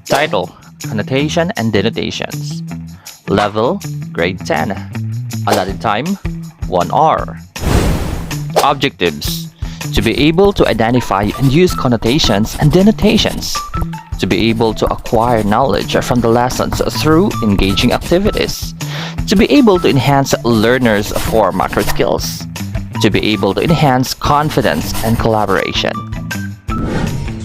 Title: Connotation and Denotations. Level: Grade 10. Allotted time: 1 hour. Objectives: to be able to identify and use connotations and denotations, to be able to acquire knowledge from the lessons through engaging activities, to be able to enhance learners' for macro skills, to be able to enhance confidence and collaboration.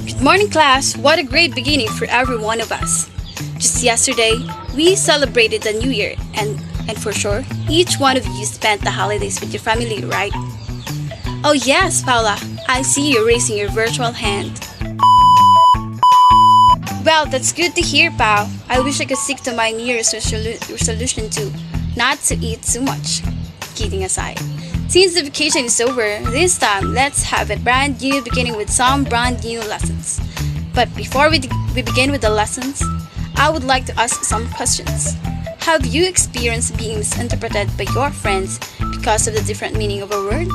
Good morning, class. What a great beginning for every one of us. Just yesterday, we celebrated the New Year, and for sure, each one of you spent the holidays with your family, right? Oh yes, Paula, I see you raising your virtual hand. Well, that's good to hear, Pao. I wish I could stick to my New Year's resolution too, not to eat too much. Kidding aside. Since the vacation is over, this time let's have a brand new beginning with some brand new lessons. But before we begin with the lessons, I would like to ask some questions. Have you experienced being misinterpreted by your friends because of the different meaning of a word?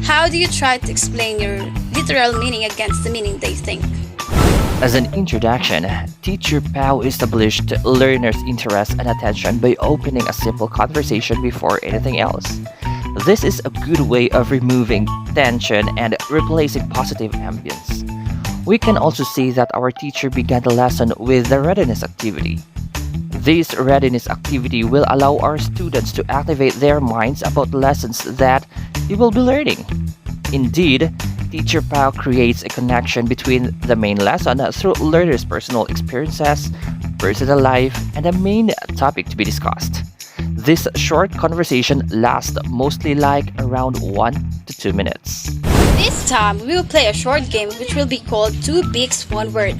How do you try to explain your literal meaning against the meaning they think? As an introduction, Teacher Pau established learners' interest and attention by opening a simple conversation before anything else. This is a good way of removing tension and replacing positive ambience. We can also see that our teacher began the lesson with the readiness activity. This readiness activity will allow our students to activate their minds about lessons that they will be learning. Indeed, Teacher Pau creates a connection between the main lesson through learners' personal experiences, personal life, and the main topic to be discussed. This short conversation lasts mostly like around 1 to 2 minutes. This time, we will play a short game which will be called Two Bigs, One Word.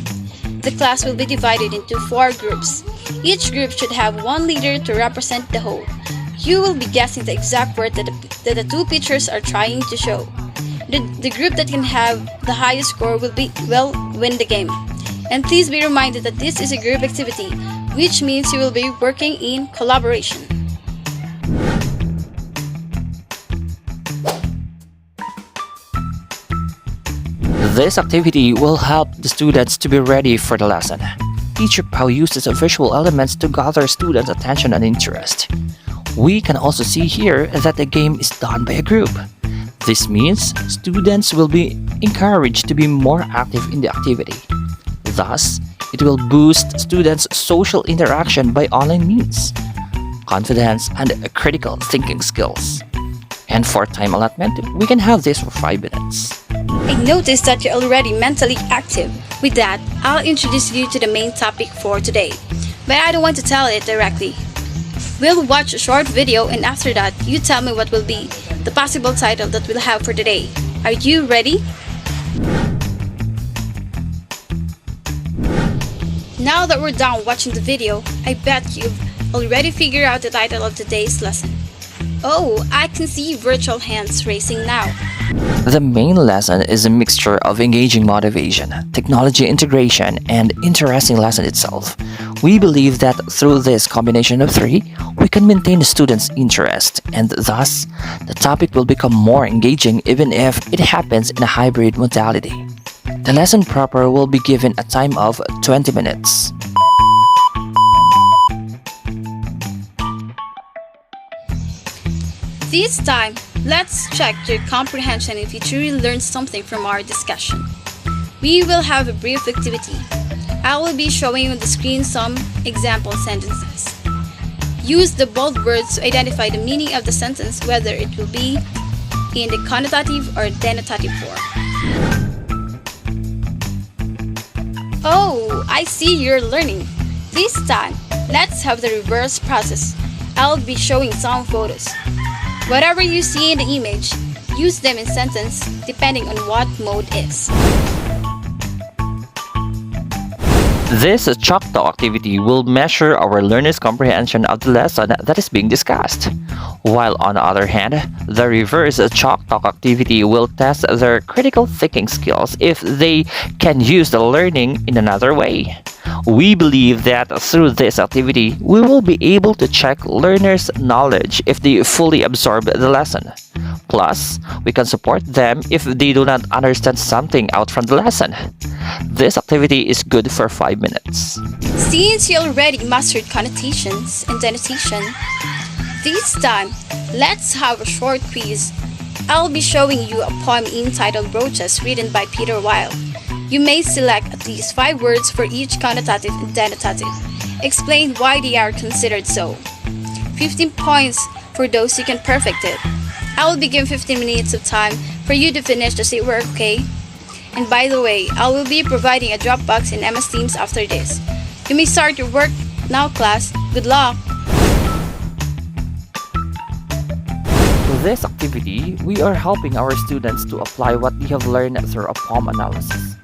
The class will be divided into 4 groups. Each group should have one leader to represent the whole. You will be guessing the exact word that the two pictures are trying to show. The group that can have the highest score will win the game. And please be reminded that this is a group activity, which means you will be working in collaboration. This activity will help the students to be ready for the lesson. Teacher Pau uses visual elements to gather students' attention and interest. We can also see here that the game is done by a group. This means students will be encouraged to be more active in the activity. Thus, it will boost students' social interaction by online means, confidence, and critical thinking skills. And for time allotment, we can have this for 5 minutes. I noticed that you're already mentally active. With that, I'll introduce you to the main topic for today. But I don't want to tell it directly. We'll watch a short video, and after that, you tell me what will be the possible title that we'll have for today. Are you ready? Now that we're done watching the video, I bet you've already figured out the title of today's lesson. Oh, I can see virtual hands raising now. The main lesson is a mixture of engaging motivation, technology integration, and interesting lesson itself. We believe that through this combination of 3, we can maintain the students' interest, and thus, the topic will become more engaging even if it happens in a hybrid modality. The lesson proper will be given a time of 20 minutes. This time, let's check your comprehension if you truly learned something from our discussion. We will have a brief activity. I will be showing on the screen some example sentences. Use the bold words to identify the meaning of the sentence, whether it will be in the connotative or denotative form. Oh, I see you're learning. This time, let's have the reverse process. I'll be showing some photos. Whatever you see in the image, use them in sentence depending on what mode is. This chalk talk activity will measure our learners' comprehension of the lesson that is being discussed. While on the other hand, the reverse chalk talk activity will test their critical thinking skills if they can use the learning in another way. We believe that through this activity, we will be able to check learners' knowledge if they fully absorb the lesson. Plus, we can support them if they do not understand something out from the lesson. This activity is good for 5 minutes. Since you already mastered connotations and denotation, this time, let's have a short quiz. I'll be showing you a poem entitled Roaches written by Peter Wilde. You may select at least 5 words for each connotative and denotative. Explain why they are considered so. 15 points for those who can perfect it. I will be given 15 minutes of time for you to finish the say work, okay? And by the way, I will be providing a Dropbox in MS Teams after this. You may start your work now, class. Good luck! For this activity, we are helping our students to apply what they have learned through a poem analysis.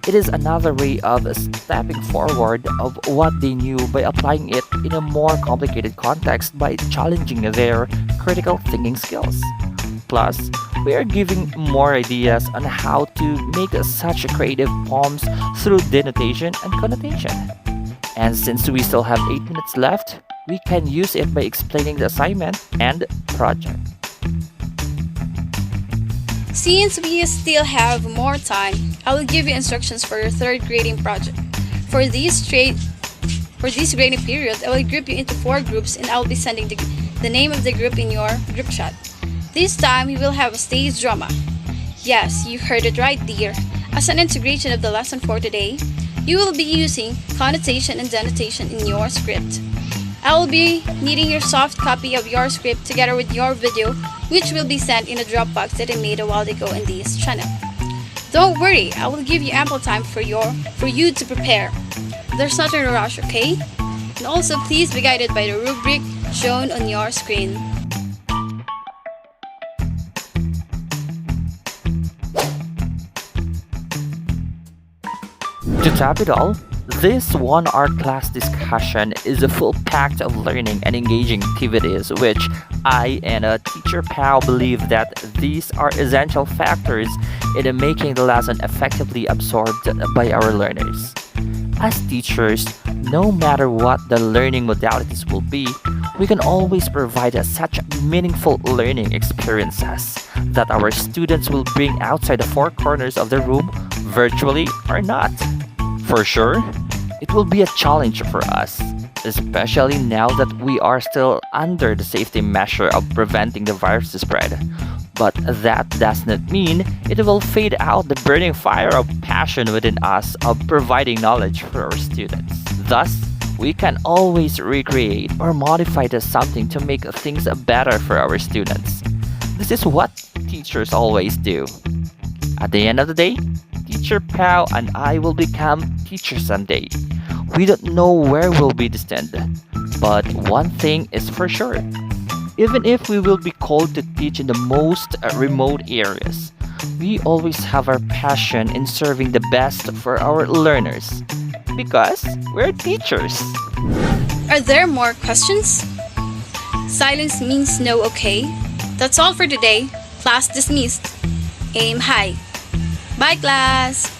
It is another way of stepping forward of what they knew by applying it in a more complicated context by challenging their critical thinking skills. Plus, we are giving more ideas on how to make such creative poems through denotation and connotation. And since we still have 8 minutes left, we can use it by explaining the assignment and project. Since we still have more time, I will give you instructions for your third grading project. For this grading period, I will group you into 4 groups and I will be sending the name of the group in your group chat. This time, we will have a stage drama. Yes, you heard it right, dear. As an integration of the lesson for today, you will be using connotation and denotation in your script. I will be needing your soft copy of your script together with your video, which will be sent in a Dropbox that I made a while ago in this channel. Don't worry, I will give you ample time for you to prepare. There's not a rush, okay? And also please be guided by the rubric shown on your screen. To top it all, this 1 hour class discussion is a full packed of learning and engaging activities which I and teacher Pao believe that these are essential factors in making the lesson effectively absorbed by our learners. As teachers, no matter what the learning modalities will be, we can always provide such meaningful learning experiences that our students will bring outside the 4 corners of the room, virtually or not. For sure, it will be a challenge for us, especially now that we are still under the safety measure of preventing the virus spread. But that does not mean it will fade out the burning fire of passion within us of providing knowledge for our students. Thus, we can always recreate or modify something to make things better for our students. This is what teachers always do. At the end of the day, Teacher Pao and I will become teachers someday. We don't know where we'll be destined, but one thing is for sure. Even if we will be called to teach in the most remote areas, we always have our passion in serving the best for our learners. Because we're teachers. Are there more questions? Silence means no, okay? That's all for today. Class dismissed. Aim high. Bye, class!